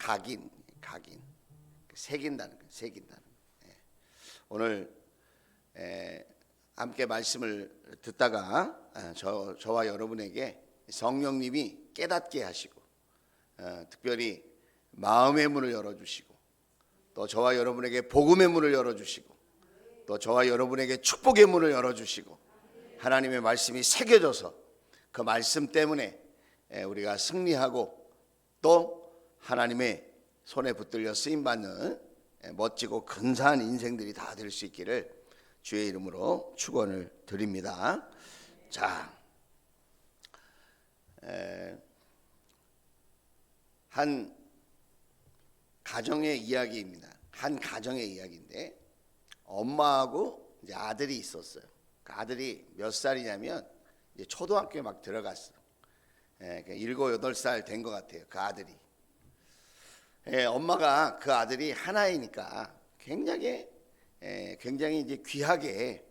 각인. 새긴다는 거예요. 새긴다는 거예요. 오늘 함께 말씀을 듣다가 저와 여러분에게 성령님이 깨닫게 하시고 특별히 마음의 문을 열어주시고 또 저와 여러분에게 복음의 문을 열어주시고 또 저와 여러분에게 축복의 문을 열어주시고 하나님의 말씀이 새겨져서 그 말씀 때문에 우리가 승리하고 또 하나님의 손에 붙들려 쓰임받는 멋지고 근사한 인생들이 다 될 수 있기를 주의 이름으로 축원을 드립니다. 자, 한 가정의 이야기입니다. 한 가정의 이야기인데 엄마하고 이제 아들이 있었어요. 그 아들이 몇 살이냐면 이제 초등학교에 막 들어갔어. 7, 8살 된 것 같아요. 그 아들이. 엄마가 그 아들이 하나이니까 굉장히 이제 귀하게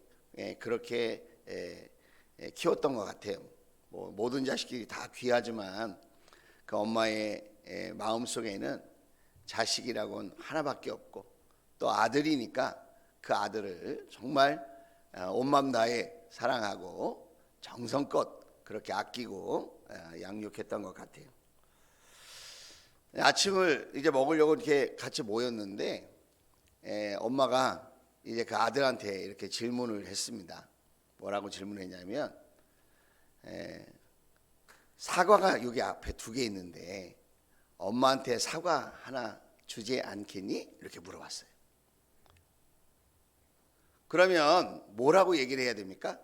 그렇게 키웠던 것 같아요. 뭐 모든 자식들이 다 귀하지만 그 엄마의 마음 속에는 자식이라고는 하나밖에 없고 또 아들이니까 그 아들을 정말 온 맘 다해 사랑하고 정성껏 그렇게 아끼고 양육했던 것 같아요. 아침을 이제 먹으려고 이렇게 같이 모였는데 엄마가 이제 그 아들한테 이렇게 질문을 했습니다. 뭐라고 질문했냐면 사과가 여기 앞에 2개 있는데 엄마한테 사과 하나 주지 않겠니? 이렇게 물어봤어요. 그러면 뭐라고 얘기를 해야 됩니까?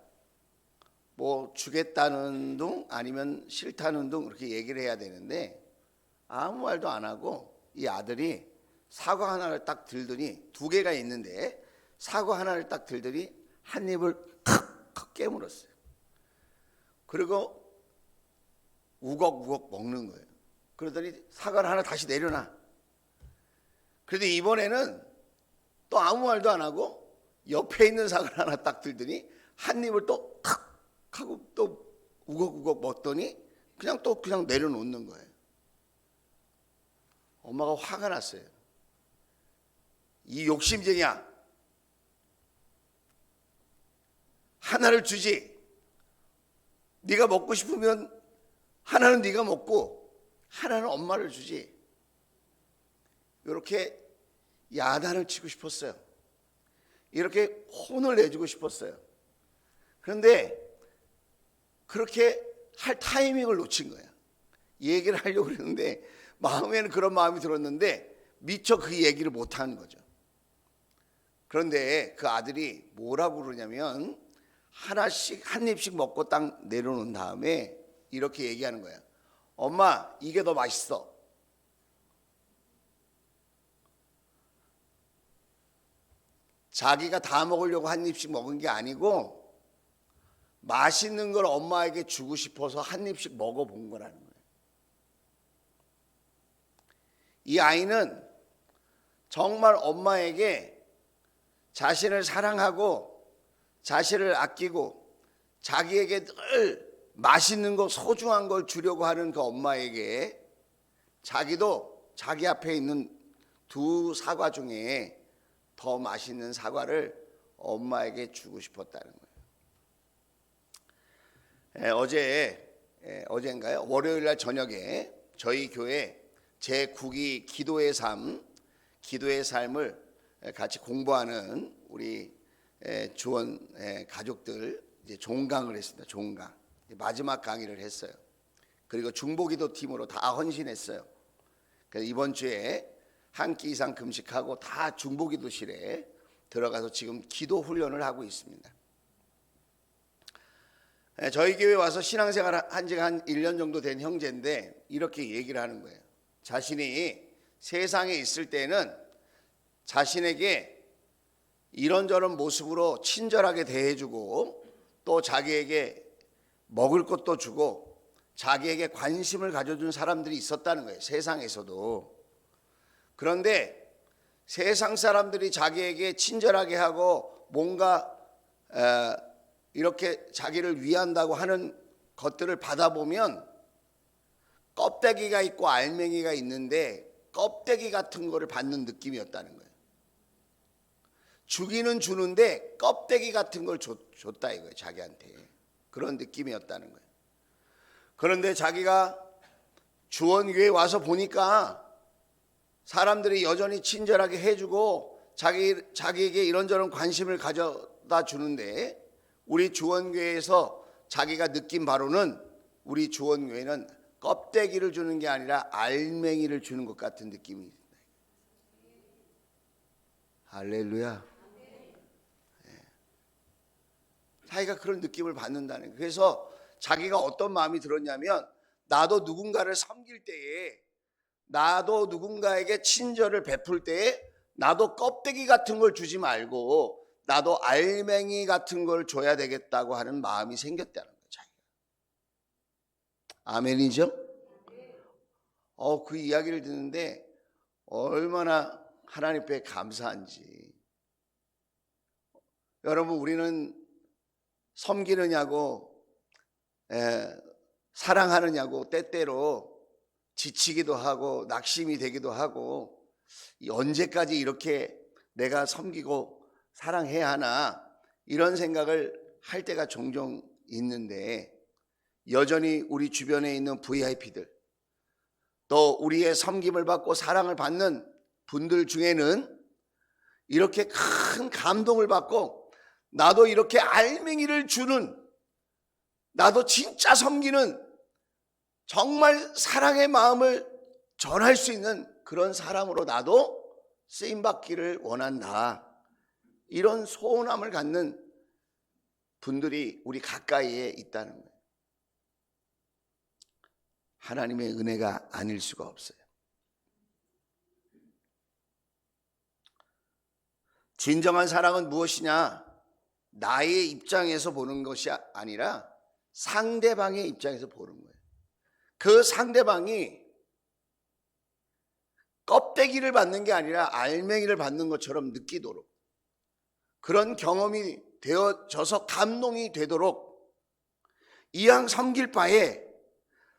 뭐 주겠다는 둥 아니면 싫다는 둥 이렇게 얘기를 해야 되는데 아무 말도 안 하고 이 아들이 사과 하나를 딱 들더니 2개가 있는데 사과 하나를 딱 들더니 한 입을 칵 깨물었어요. 그리고 우걱우걱 먹는 거예요. 그러더니 사과를 하나 다시 내려놔. 그런데 이번에는 또 아무 말도 안 하고 옆에 있는 사과를 하나 딱 들더니 한 입을 또 칵 하고 또 우걱우걱 먹더니 그냥 내려놓는 거예요. 엄마가 화가 났어요. 이 욕심쟁이야. 하나를 주지. 네가 먹고 싶으면 하나는 네가 먹고 하나는 엄마를 주지. 이렇게 야단을 치고 싶었어요. 이렇게 혼을 내주고 싶었어요. 그런데 그렇게 할 타이밍을 놓친 거야. 얘기를 하려고 그랬는데 마음에는 그런 마음이 들었는데 미처 그 얘기를 못하는 거죠. 그런데 그 아들이 뭐라고 그러냐면 하나씩 한 입씩 먹고 딱 내려놓은 다음에 이렇게 얘기하는 거야. 엄마, 이게 더 맛있어. 자기가 다 먹으려고 한 입씩 먹은 게 아니고 맛있는 걸 엄마에게 주고 싶어서 한 입씩 먹어본 거라는 거예요. 이 아이는 정말 엄마에게 자신을 사랑하고 자신을 아끼고 자기에게 늘 맛있는 거 소중한 걸 주려고 하는 그 엄마에게 자기도 자기 앞에 있는 2 사과 중에 더 맛있는 사과를 엄마에게 주고 싶었다는 거예요. 어제인가요? 월요일 날 저녁에 저희 교회 제9기 기도의 삶을 같이 공부하는 우리 주원 가족들 이제 종강을 했습니다. 종강 마지막 강의를 했어요. 그리고 중보기도 팀으로 다 헌신했어요. 그래서 이번 주에 한 끼 이상 금식하고 다 중보기도실에 들어가서 지금 기도 훈련을 하고 있습니다. 저희 교회 와서 신앙생활 한 지가 한 1년 정도 된 형제인데 이렇게 얘기를 하는 거예요. 자신이 세상에 있을 때는 자신에게 이런저런 모습으로 친절하게 대해주고 또 자기에게 먹을 것도 주고 자기에게 관심을 가져준 사람들이 있었다는 거예요. 세상에서도. 그런데 세상 사람들이 자기에게 친절하게 하고 뭔가 이렇게 자기를 위한다고 하는 것들을 받아보면 껍데기가 있고 알맹이가 있는데 껍데기 같은 거를 받는 느낌이었다는 거예요. 주기는 주는데 껍데기 같은 걸 줬다 이거예요. 자기한테. 그런 느낌이었다는 거예요. 그런데 자기가 주원교회에 와서 보니까 사람들이 여전히 친절하게 해주고 자기에게 이런저런 관심을 가져다 주는데, 우리 주원교회에서 자기가 느낀 바로는 우리 주원교회는 껍데기를 주는 게 아니라 알맹이를 주는 것 같은 느낌이 듭니다. 할렐루야. 자기가 그런 느낌을 받는다는 거예요. 그래서 자기가 어떤 마음이 들었냐면, 나도 누군가를 섬길 때에, 나도 누군가에게 친절을 베풀 때에 나도 껍데기 같은 걸 주지 말고 나도 알맹이 같은 걸 줘야 되겠다고 하는 마음이 생겼다는 거예요. 자기가. 아멘이죠? 그 이야기를 듣는데 얼마나 하나님 앞에 감사한지. 여러분, 우리는 섬기느냐고 사랑하느냐고 때때로 지치기도 하고 낙심이 되기도 하고, 언제까지 이렇게 내가 섬기고 사랑해야 하나, 이런 생각을 할 때가 종종 있는데, 여전히 우리 주변에 있는 VIP들, 또 우리의 섬김을 받고 사랑을 받는 분들 중에는 이렇게 큰 감동을 받고 나도 이렇게 알맹이를 주는, 나도 진짜 섬기는, 정말 사랑의 마음을 전할 수 있는 그런 사람으로 나도 쓰임받기를 원한다, 이런 소원함을 갖는 분들이 우리 가까이에 있다는 거예요. 하나님의 은혜가 아닐 수가 없어요. 진정한 사랑은 무엇이냐? 나의 입장에서 보는 것이 아니라 상대방의 입장에서 보는 거예요. 그 상대방이 껍데기를 받는 게 아니라 알맹이를 받는 것처럼 느끼도록, 그런 경험이 되어져서 감동이 되도록, 이왕 섬길 바에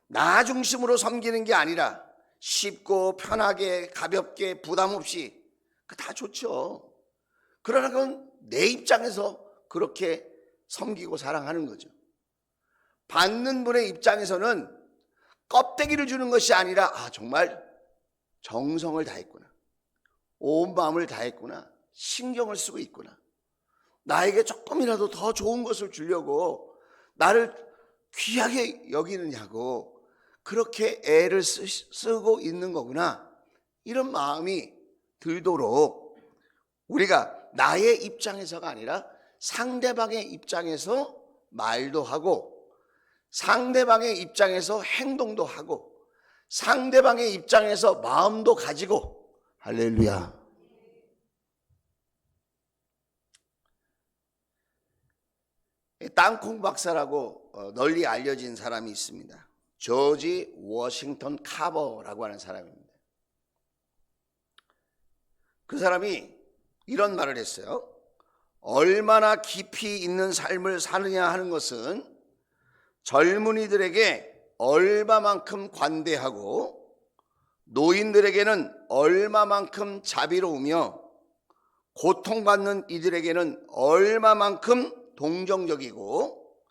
나 중심으로 섬기는 게 아니라 쉽고 편하게 가볍게 부담 없이, 그 다 좋죠. 그러나 그건 내 입장에서 그렇게 섬기고 사랑하는 거죠. 받는 분의 입장에서는 껍데기를 주는 것이 아니라, 정말 정성을 다했구나, 온 마음을 다했구나, 신경을 쓰고 있구나, 나에게 조금이라도 더 좋은 것을 주려고 나를 귀하게 여기느냐고 그렇게 애를 쓰고 있는 거구나, 이런 마음이 들도록 우리가 나의 입장에서가 아니라 상대방의 입장에서 말도 하고, 상대방의 입장에서 행동도 하고, 상대방의 입장에서 마음도 가지고. 할렐루야. 땅콩 박사라고 널리 알려진 사람이 있습니다. 조지 워싱턴 카버라고 하는 사람입니다. 그 사람이 이런 말을 했어요. 얼마나 깊이 있는 삶을 사느냐 하는 것은 젊은이들에게 얼마만큼 관대하고 노인들에게는 얼마만큼 자비로우며 고통받는 이들에게는 얼마만큼 동정적이고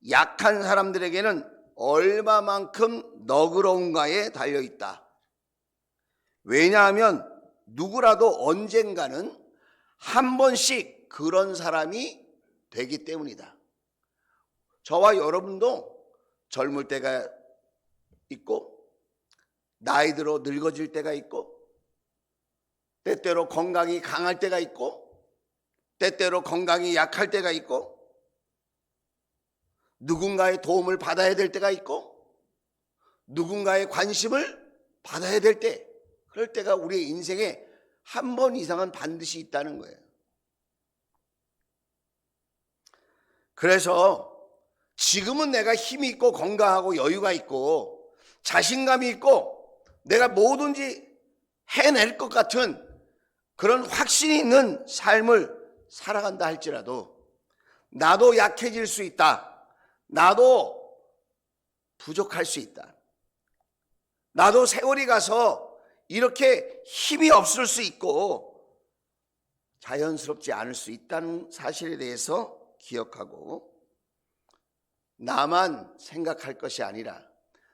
약한 사람들에게는 얼마만큼 너그러운가에 달려있다. 왜냐하면 누구라도 언젠가는 한 번씩 그런 사람이 되기 때문이다. 저와 여러분도 젊을 때가 있고 나이 들어 늙어질 때가 있고, 때때로 건강이 강할 때가 있고 때때로 건강이 약할 때가 있고, 누군가의 도움을 받아야 될 때가 있고 누군가의 관심을 받아야 될 때, 그럴 때가 우리의 인생에 한 번 이상은 반드시 있다는 거예요. 그래서 지금은 내가 힘이 있고 건강하고 여유가 있고 자신감이 있고 내가 뭐든지 해낼 것 같은 그런 확신이 있는 삶을 살아간다 할지라도 나도 약해질 수 있다, 나도 부족할 수 있다, 나도 세월이 가서 이렇게 힘이 없을 수 있고 자연스럽지 않을 수 있다는 사실에 대해서 기억하고, 나만 생각할 것이 아니라,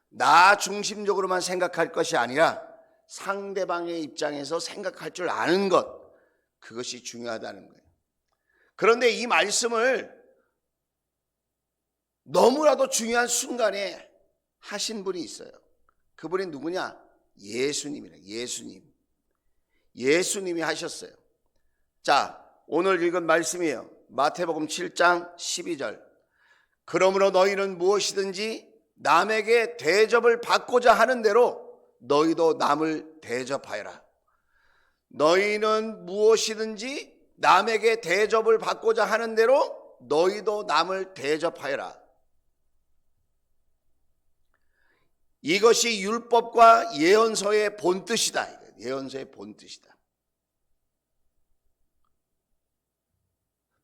나 중심적으로만 생각할 것이 아니라 상대방의 입장에서 생각할 줄 아는 것, 그것이 중요하다는 거예요. 그런데 이 말씀을 너무나도 중요한 순간에 하신 분이 있어요. 그분이 누구냐? 예수님이래. 예수님이 하셨어요. 자, 오늘 읽은 말씀이에요. 마태복음 7장 12절. 그러므로 너희는 무엇이든지 남에게 대접을 받고자 하는 대로 너희도 남을 대접하여라. 너희는 무엇이든지 남에게 대접을 받고자 하는 대로 너희도 남을 대접하여라. 이것이 율법과 예언서의 본뜻이다. 예언서의 본뜻이다.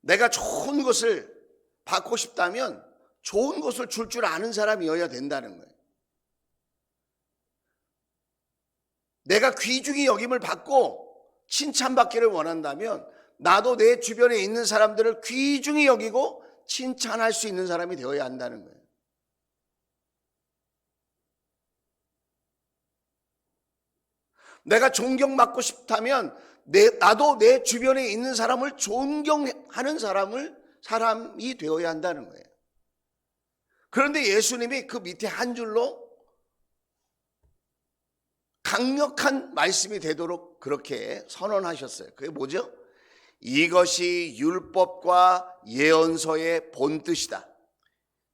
내가 좋은 것을 받고 싶다면 좋은 것을 줄 줄 아는 사람이어야 된다는 거예요. 내가 귀중히 여김을 받고 칭찬받기를 원한다면 나도 내 주변에 있는 사람들을 귀중히 여기고 칭찬할 수 있는 사람이 되어야 한다는 거예요. 내가 존경받고 싶다면 나도 내 주변에 있는 사람을 존경하는 사람이 되어야 한다는 거예요. 그런데 예수님이 그 밑에 한 줄로 강력한 말씀이 되도록 그렇게 선언하셨어요. 그게 뭐죠? 이것이 율법과 예언서의 본뜻이다.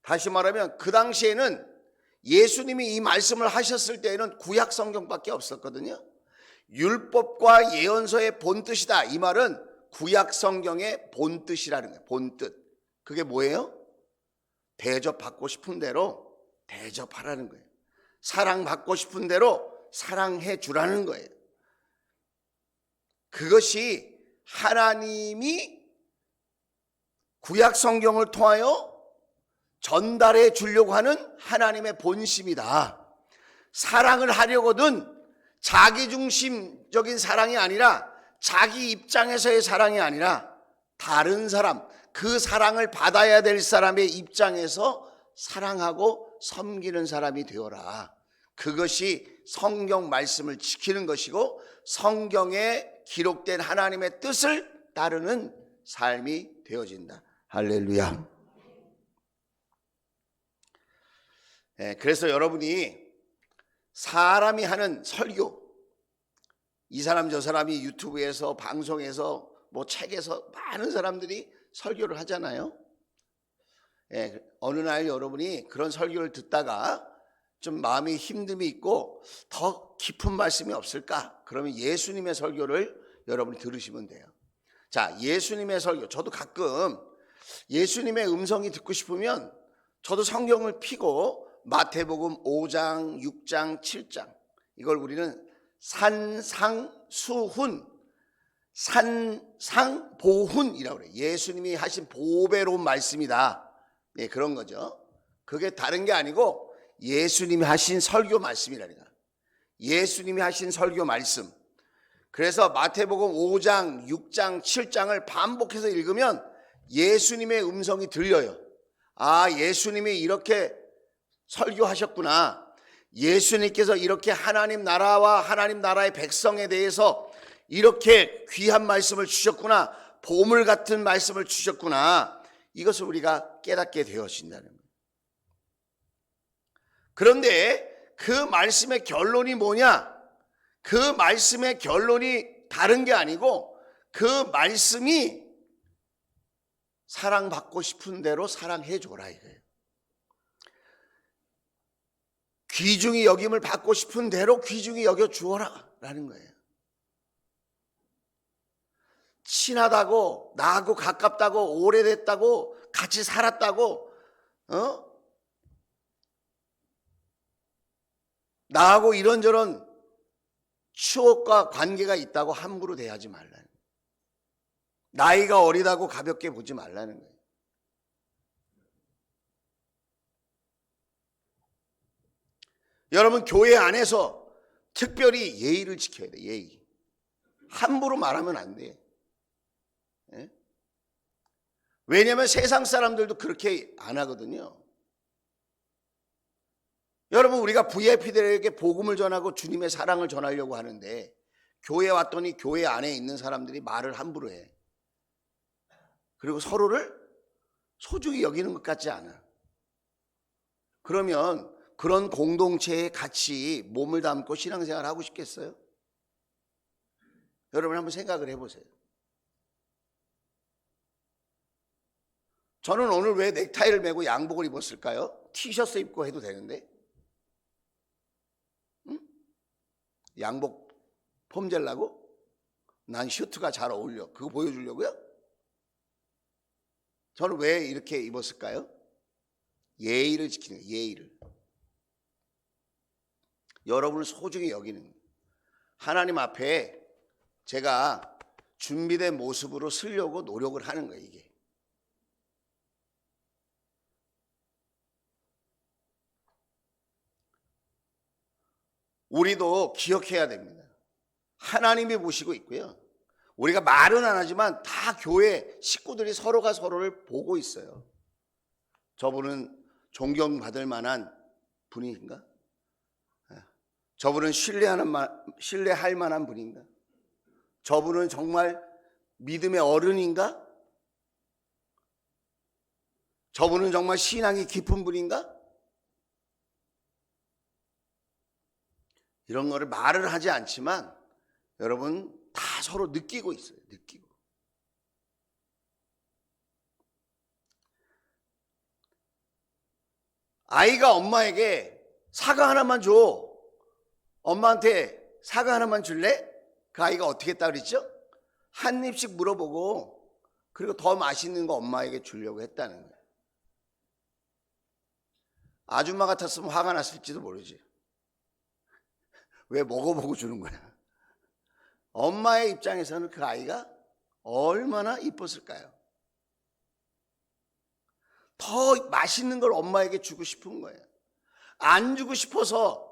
다시 말하면 그 당시에는 예수님이 이 말씀을 하셨을 때에는 구약 성경밖에 없었거든요. 율법과 예언서의 본뜻이다. 이 말은 구약 성경의 본뜻이라는 거예요. 본뜻. 그게 뭐예요? 대접받고 싶은 대로 대접하라는 거예요. 사랑받고 싶은 대로 사랑해 주라는 거예요. 그것이 하나님이 구약 성경을 통하여 전달해 주려고 하는 하나님의 본심이다. 사랑을 하려거든 자기중심적인 사랑이 아니라 자기 입장에서의 사랑이 아니라 다른 사람, 그 사랑을 받아야 될 사람의 입장에서 사랑하고 섬기는 사람이 되어라. 그것이 성경 말씀을 지키는 것이고 성경에 기록된 하나님의 뜻을 따르는 삶이 되어진다. 할렐루야. 그래서 여러분이 사람이 하는 설교, 이 사람 저 사람이 유튜브에서 방송에서 뭐 책에서 많은 사람들이 설교를 하잖아요. 어느 날 여러분이 그런 설교를 듣다가 좀 마음이 힘듦이 있고 더 깊은 말씀이 없을까? 그러면 예수님의 설교를 여러분이 들으시면 돼요. 자, 예수님의 설교. 저도 가끔 예수님의 음성이 듣고 싶으면 저도 성경을 피고 마태복음 5장, 6장, 7장, 이걸 우리는 산상보훈이라고 그래요. 예수님이 하신 보배로운 말씀이다. 네, 그런 거죠. 그게 다른 게 아니고 예수님이 하신 설교 말씀이라니까. 예수님이 하신 설교 말씀. 그래서 마태복음 5장, 6장, 7장을 반복해서 읽으면 예수님의 음성이 들려요. 아, 예수님이 이렇게 설교하셨구나. 예수님께서 이렇게 하나님 나라와 하나님 나라의 백성에 대해서 이렇게 귀한 말씀을 주셨구나. 보물 같은 말씀을 주셨구나. 이것을 우리가 깨닫게 되어진다는 거예요. 그런데 그 말씀의 결론이 뭐냐? 그 말씀의 결론이 다른 게 아니고 그 말씀이 사랑받고 싶은 대로 사랑해 줘라 이거예요. 귀중히 여김을 받고 싶은 대로 귀중히 여겨 주어라 라는 거예요. 친하다고, 나하고 가깝다고, 오래됐다고, 같이 살았다고, 나하고 이런저런 추억과 관계가 있다고 함부로 대하지 말라는 거예요. 나이가 어리다고 가볍게 보지 말라는 거예요. 여러분, 교회 안에서 특별히 예의를 지켜야 돼. 예의. 함부로 말하면 안 돼. 예? 왜냐하면 세상 사람들도 그렇게 안 하거든요. 여러분, 우리가 VIP들에게 복음을 전하고 주님의 사랑을 전하려고 하는데 교회 왔더니 교회 안에 있는 사람들이 말을 함부로 해. 그리고 서로를 소중히 여기는 것 같지 않아. 그러면 그런 공동체에 같이 몸을 담고 신앙생활을 하고 싶겠어요? 여러분 한번 생각을 해보세요. 저는 오늘 왜 넥타이를 메고 양복을 입었을까요? 티셔츠 입고 해도 되는데. 응? 양복 폼젤라고? 난 슈트가 잘 어울려. 그거 보여주려고요? 저는 왜 이렇게 입었을까요? 예의를 지키는 거예요. 예의를. 여러분을 소중히 여기는 거예요. 하나님 앞에 제가 준비된 모습으로 서려고 노력을 하는 거예요. 이게. 우리도 기억해야 됩니다. 하나님이 보시고 있고요. 우리가 말은 안 하지만 다 교회 식구들이 서로가 서로를 보고 있어요. 저분은 존경받을 만한 분인가? 저분은 신뢰할 만한 분인가? 저분은 정말 믿음의 어른인가? 저분은 정말 신앙이 깊은 분인가? 이런 거를 말을 하지 않지만 여러분 다 서로 느끼고 있어요. 느끼고. 아이가 엄마에게 사과 하나만 줘. 엄마한테 사과 하나만 줄래? 그 아이가 어떻게 했다 그랬죠? 한 입씩 물어보고 그리고 더 맛있는 거 엄마에게 주려고 했다는 거예요. 아줌마 같았으면 화가 났을지도 모르지. 왜 먹어보고 주는 거야? 엄마의 입장에서는 그 아이가 얼마나 이뻤을까요? 더 맛있는 걸 엄마에게 주고 싶은 거예요. 안 주고 싶어서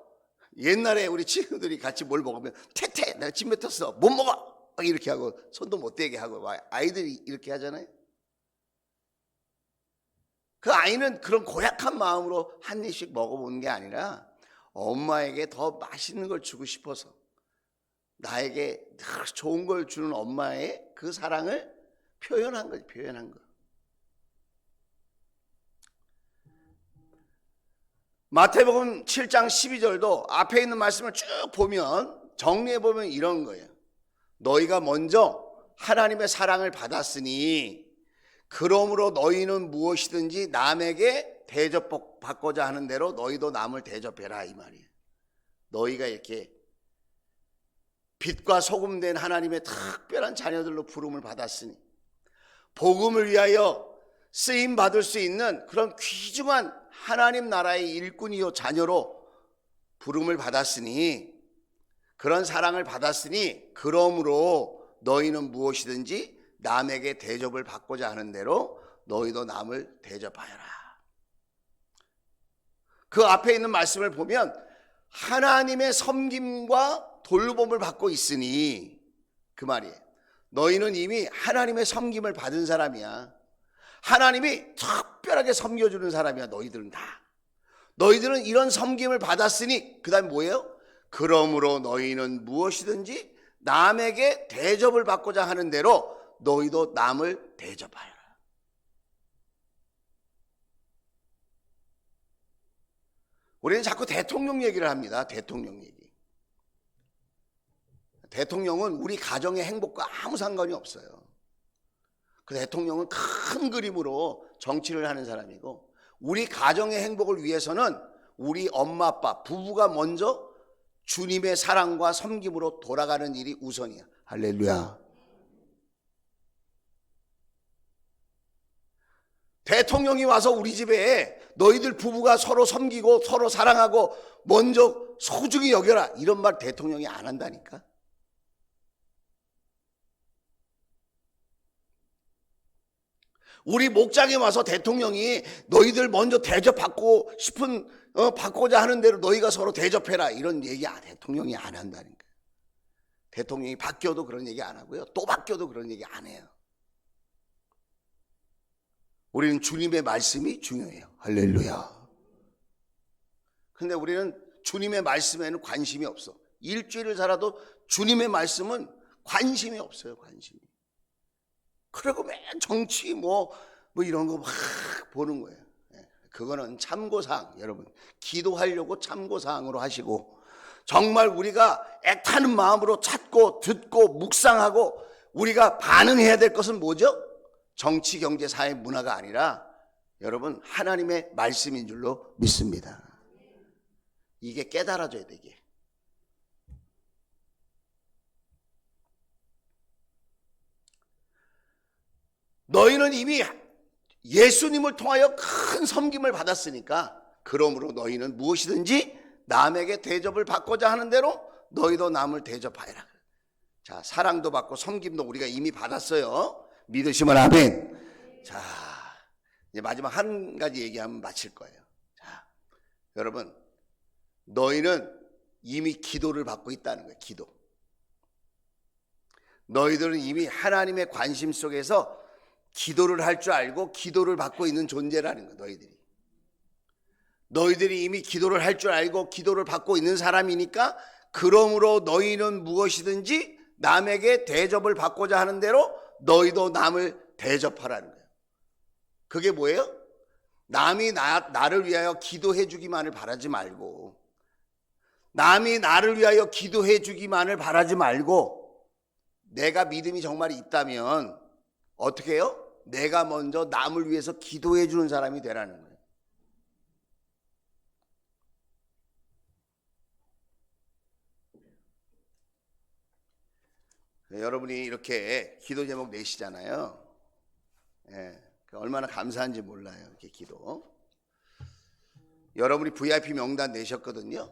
옛날에 우리 친구들이 같이 뭘 먹으면 태태 내가 침 뱉었어 못 먹어 이렇게 하고 손도 못 대게 하고 아이들이 이렇게 하잖아요. 그 아이는 그런 고약한 마음으로 한 입씩 먹어보는 게 아니라 엄마에게 더 맛있는 걸 주고 싶어서 나에게 늘 좋은 걸 주는 엄마의 그 사랑을 표현한 거지. 표현한 거. 마태복음 7장 12절도 앞에 있는 말씀을 쭉 보면 정리해 보면 이런 거예요. 너희가 먼저 하나님의 사랑을 받았으니 그러므로 너희는 무엇이든지 남에게 대접받고자 하는 대로 너희도 남을 대접해라 이 말이에요. 너희가 이렇게 빛과 소금 된 하나님의 특별한 자녀들로 부름을 받았으니 복음을 위하여 쓰임 받을 수 있는 그런 귀중한 하나님 나라의 일꾼이요 자녀로 부름을 받았으니 그런 사랑을 받았으니 그러므로 너희는 무엇이든지 남에게 대접을 받고자 하는 대로 너희도 남을 대접하여라. 그 앞에 있는 말씀을 보면 하나님의 섬김과 돌봄을 받고 있으니 그 말이에요. 너희는 이미 하나님의 섬김을 받은 사람이야. 하나님이 특별하게 섬겨주는 사람이야. 너희들은 다. 너희들은 이런 섬김을 받았으니 그 다음에 뭐예요? 그러므로 너희는 무엇이든지 남에게 대접을 받고자 하는 대로 너희도 남을 대접하여라. 우리는 자꾸 대통령 얘기를 합니다. 대통령 얘기. 대통령은 우리 가정의 행복과 아무 상관이 없어요. 그 대통령은 큰 그림으로 정치를 하는 사람이고 우리 가정의 행복을 위해서는 우리 엄마 아빠 부부가 먼저 주님의 사랑과 섬김으로 돌아가는 일이 우선이야. 할렐루야. 대통령이 와서 우리 집에 너희들 부부가 서로 섬기고 서로 사랑하고 먼저 소중히 여겨라 이런 말 대통령이 안 한다니까. 우리 목장에 와서 대통령이 너희들 먼저 대접받고 싶은 받고자 하는 대로 너희가 서로 대접해라 이런 얘기 대통령이 안 한다는 거예요. 대통령이 바뀌어도 그런 얘기 안 하고요. 또 바뀌어도 그런 얘기 안 해요. 우리는 주님의 말씀이 중요해요. 할렐루야. 근데 우리는 주님의 말씀에는 관심이 없어. 일주일을 살아도 주님의 말씀은 관심이 없어요. 관심이. 그리고 맨 정치 뭐 이런 거 막 보는 거예요. 그거는 참고사항. 여러분 기도하려고 참고사항으로 하시고, 정말 우리가 애타는 마음으로 찾고 듣고 묵상하고 우리가 반응해야 될 것은 뭐죠? 정치, 경제, 사회, 문화가 아니라 여러분 하나님의 말씀인 줄로 믿습니다. 이게 깨달아져야 돼. 이게 너희는 이미 예수님을 통하여 큰 섬김을 받았으니까 그러므로 너희는 무엇이든지 남에게 대접을 받고자 하는 대로 너희도 남을 대접하여라. 자, 사랑도 받고 섬김도 우리가 이미 받았어요. 믿으시면 아멘. 자, 이제 마지막 한 가지 얘기하면 마칠 거예요. 자, 여러분 너희는 이미 기도를 받고 있다는 거예요. 기도. 너희들은 이미 하나님의 관심 속에서 기도를 할 줄 알고 기도를 받고 있는 존재라는 거예요. 너희들이 이미 기도를 할 줄 알고 기도를 받고 있는 사람이니까 그러므로 너희는 무엇이든지 남에게 대접을 받고자 하는 대로 너희도 남을 대접하라는 거예요. 그게 뭐예요? 남이 나를 위하여 기도해 주기만을 바라지 말고, 남이 나를 위하여 기도해 주기만을 바라지 말고, 내가 믿음이 정말 있다면 어떻게 해요? 내가 먼저 남을 위해서 기도해 주는 사람이 되라는 거예요. 여러분이 이렇게 기도 제목 내시잖아요. 얼마나 감사한지 몰라요. 이렇게 기도. 여러분이 VIP 명단 내셨거든요.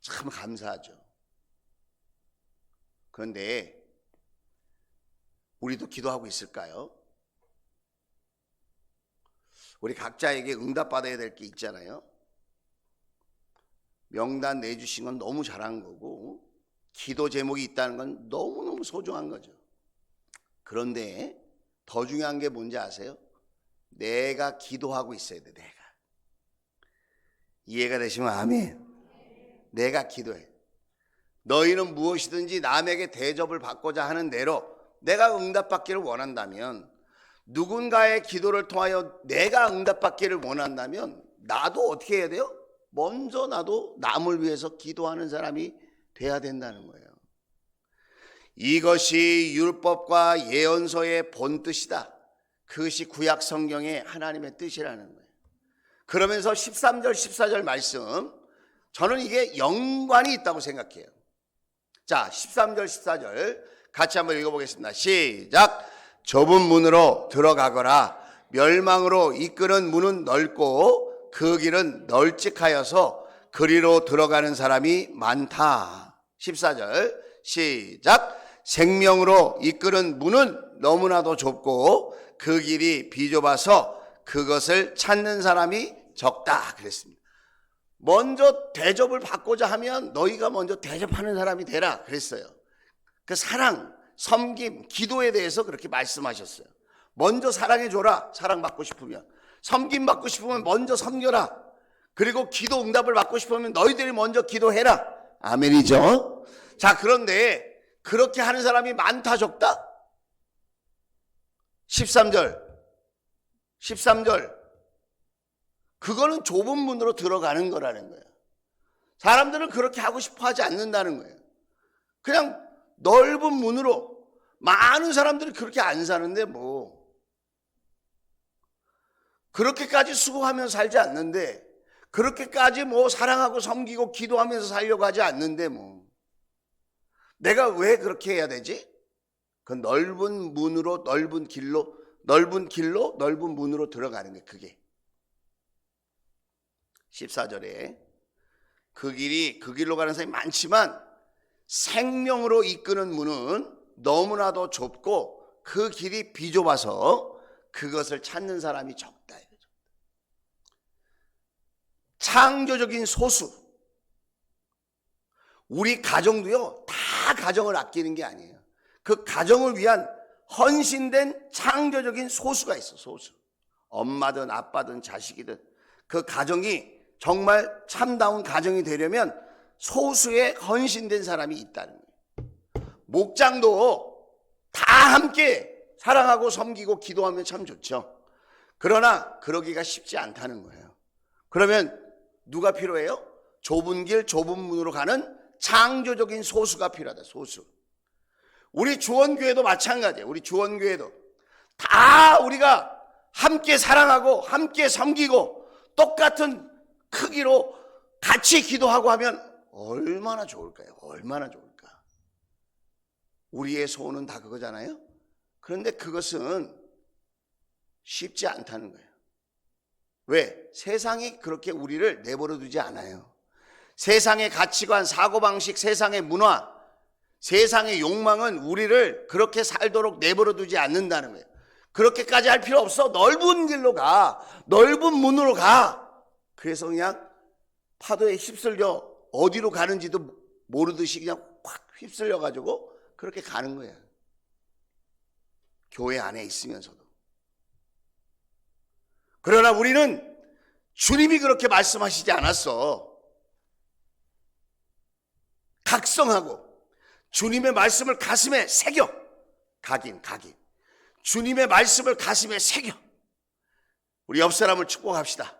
참 감사하죠. 그런데 우리도 기도하고 있을까요? 우리 각자에게 응답받아야 될 게 있잖아요. 명단 내주신 건 너무 잘한 거고 기도 제목이 있다는 건 너무너무 소중한 거죠. 그런데 더 중요한 게 뭔지 아세요? 내가 기도하고 있어야 돼. 내가. 이해가 되시면 아멘. 내가 기도해. 너희는 무엇이든지 남에게 대접을 받고자 하는 대로 내가 응답받기를 원한다면, 누군가의 기도를 통하여 내가 응답받기를 원한다면 나도 어떻게 해야 돼요? 먼저 나도 남을 위해서 기도하는 사람이 돼야 된다는 거예요. 이것이 율법과 예언서의 본뜻이다. 그것이 구약 성경의 하나님의 뜻이라는 거예요. 그러면서 13절 14절 말씀, 저는 이게 연관이 있다고 생각해요. 자, 13절 14절 같이 한번 읽어보겠습니다. 시작. 좁은 문으로 들어가거라. 멸망으로 이끄는 문은 넓고 그 길은 널찍하여서 그리로 들어가는 사람이 많다. 14절 시작. 생명으로 이끄는 문은 너무나도 좁고 그 길이 비좁아서 그것을 찾는 사람이 적다 그랬습니다. 먼저 대접을 받고자 하면 너희가 먼저 대접하는 사람이 되라 그랬어요. 그 사랑, 섬김, 기도에 대해서 그렇게 말씀하셨어요. 먼저 사랑해줘라. 사랑받고 싶으면. 섬김 받고 싶으면 먼저 섬겨라. 그리고 기도 응답을 받고 싶으면 너희들이 먼저 기도해라. 아멘이죠. 자, 그런데 그렇게 하는 사람이 많다 적다? 13절 그거는 좁은 문으로 들어가는 거라는 거예요. 사람들은 그렇게 하고 싶어 하지 않는다는 거예요. 그냥 넓은 문으로. 많은 사람들이 그렇게 안 사는데 뭐 그렇게까지 수고하면서 살지 않는데, 그렇게까지 뭐 사랑하고 섬기고 기도하면서 살려고 하지 않는데 뭐 내가 왜 그렇게 해야 되지? 그 넓은 문으로 넓은 길로 넓은 문으로 들어가는 게 그게 14절에 그 길로 가는 사람이 많지만 생명으로 이끄는 문은 너무나도 좁고 그 길이 비좁아서 그것을 찾는 사람이 적다. 창조적인 소수. 우리 가정도요, 다 가정을 아끼는 게 아니에요. 그 가정을 위한 헌신된 창조적인 소수가 있어, 소수. 엄마든 아빠든 자식이든 그 가정이 정말 참다운 가정이 되려면 소수에 헌신된 사람이 있다는 거예요. 목장도 다 함께 사랑하고 섬기고 기도하면 참 좋죠. 그러나 그러기가 쉽지 않다는 거예요. 그러면 누가 필요해요? 좁은 길 좁은 문으로 가는 창조적인 소수가 필요하다. 소수. 우리 주원교회도 마찬가지예요. 우리 주원교회도 다 우리가 함께 사랑하고 함께 섬기고 똑같은 크기로 같이 기도하고 하면 얼마나 좋을까요? 얼마나 좋을까? 우리의 소원은 다 그거잖아요. 그런데 그것은 쉽지 않다는 거예요. 왜? 세상이 그렇게 우리를 내버려 두지 않아요. 세상의 가치관, 사고방식, 세상의 문화, 세상의 욕망은 우리를 그렇게 살도록 내버려 두지 않는다는 거예요. 그렇게까지 할 필요 없어. 넓은 길로 가. 넓은 문으로 가. 그래서 그냥 파도에 휩쓸려 어디로 가는지도 모르듯이 그냥 확 휩쓸려가지고 그렇게 가는 거예요. 교회 안에 있으면서도. 그러나 우리는 주님이 그렇게 말씀하시지 않았어. 각성하고 주님의 말씀을 가슴에 새겨. 각인. 주님의 말씀을 가슴에 새겨. 우리 옆 사람을 축복합시다.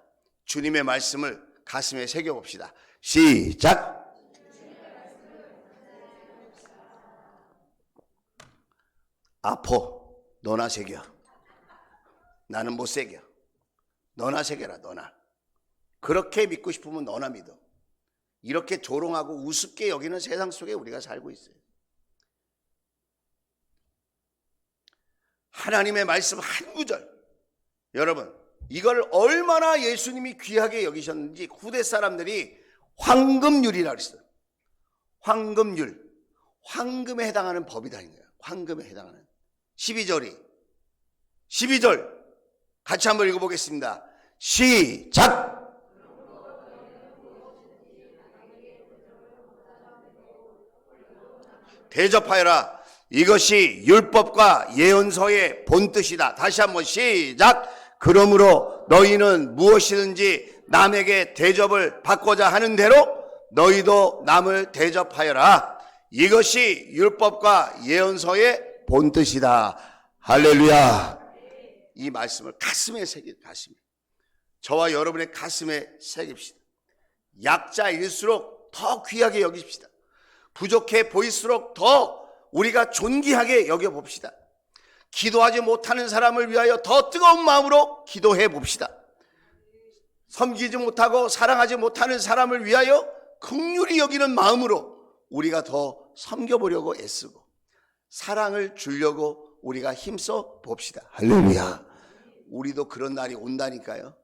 주님의 말씀을 가슴에 새겨봅시다. 시작. 아포, 너나 새겨. 나는 못 새겨. 너나 새겨라, 너나. 그렇게 믿고 싶으면 너나 믿어. 이렇게 조롱하고 우습게 여기는 세상 속에 우리가 살고 있어요. 하나님의 말씀 한 구절. 여러분, 이걸 얼마나 예수님이 귀하게 여기셨는지 후대 사람들이 황금률이라고 했어요. 황금률. 황금에 해당하는 법이다. 황금에 해당하는. 12절 같이 한번 읽어보겠습니다. 시작. 대접하여라. 이것이 율법과 예언서의 본뜻이다. 다시 한번 시작. 그러므로 너희는 무엇이든지 남에게 대접을 받고자 하는 대로 너희도 남을 대접하여라. 이것이 율법과 예언서의 본뜻이다. 할렐루야. 이 말씀을 가슴에 새깁시다. 가슴에. 저와 여러분의 가슴에 새깁시다. 약자일수록 더 귀하게 여기십시다. 부족해 보일수록 더 우리가 존귀하게 여겨봅시다. 기도하지 못하는 사람을 위하여 더 뜨거운 마음으로 기도해 봅시다. 섬기지 못하고 사랑하지 못하는 사람을 위하여 긍휼히 여기는 마음으로 우리가 더 섬겨보려고 애쓰고 사랑을 주려고 우리가 힘써 봅시다. 할렐루야. 우리도 그런 날이 온다니까요.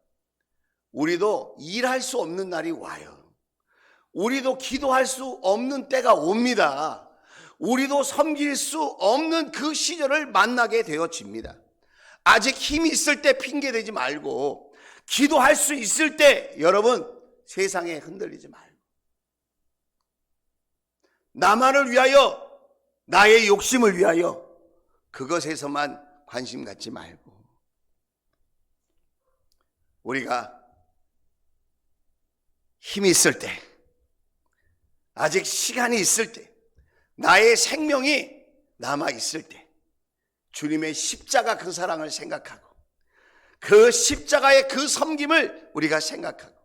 우리도 일할 수 없는 날이 와요. 우리도 기도할 수 없는 때가 옵니다. 우리도 섬길 수 없는 그 시절을 만나게 되어집니다. 아직 힘이 있을 때 핑계대지 말고 기도할 수 있을 때 여러분 세상에 흔들리지 말고 나만을 위하여 나의 욕심을 위하여 그것에서만 관심 갖지 말고 우리가 힘이 있을 때 아직 시간이 있을 때 나의 생명이 남아있을 때 주님의 십자가 그 사랑을 생각하고 그 십자가의 그 섬김을 우리가 생각하고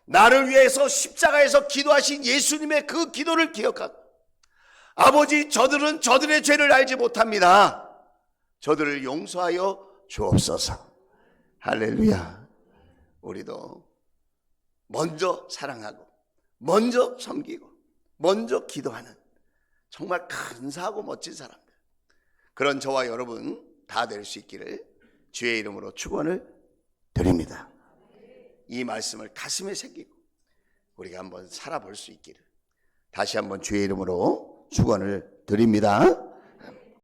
나를 위해서 십자가에서 기도하신 예수님의 그 기도를 기억하고 아버지 저들은 저들의 죄를 알지 못합니다. 저들을 용서하여 주옵소서. 할렐루야. 우리도 먼저 사랑하고 먼저 섬기고 먼저 기도하는 정말 근사하고 멋진 사람들 그런 저와 여러분 다 될 수 있기를 주의 이름으로 축원을 드립니다. 이 말씀을 가슴에 새기고 우리가 한번 살아볼 수 있기를 다시 한번 주의 이름으로 축원을 드립니다.